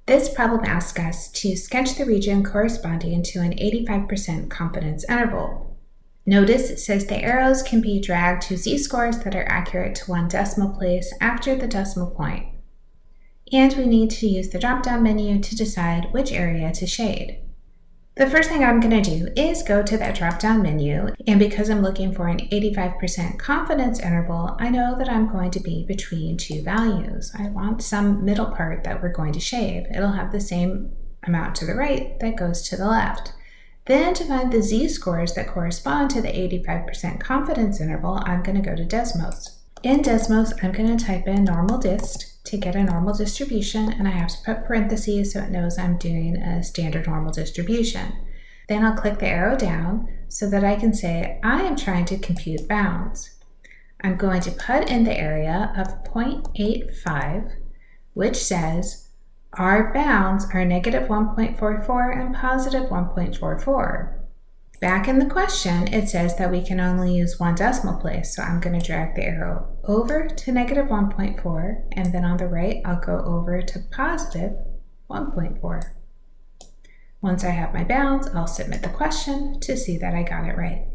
This problem asks us to sketch the region corresponding to an 85% confidence interval. Notice it says the arrows can be dragged to z-scores that are accurate to one decimal place after the decimal point. And we need to use the drop-down menu to decide which area to shade. The first thing I'm going to do is go to that drop-down menu, and because I'm looking for an 85% confidence interval, I know that I'm going to be between two values. I want some middle part that we're going to shave. It'll have the same amount to the right that goes to the left. Then to find the z-scores that correspond to the 85% confidence interval, I'm going to go to Desmos. In Desmos, I'm going to type in normal dist to get a normal distribution, and I have to put parentheses so it knows I'm doing a standard normal distribution. Then I'll click the arrow down so that I can say I am trying to compute bounds. I'm going to put in the area of 0.85, which says our bounds are negative 1.44 and positive 1.44. Back in the question, it says that we can only use one decimal place, so I'm going to drag the arrow over to negative 1.4, and then on the right, I'll go over to positive 1.4. Once I have my bounds, I'll submit the question to see that I got it right.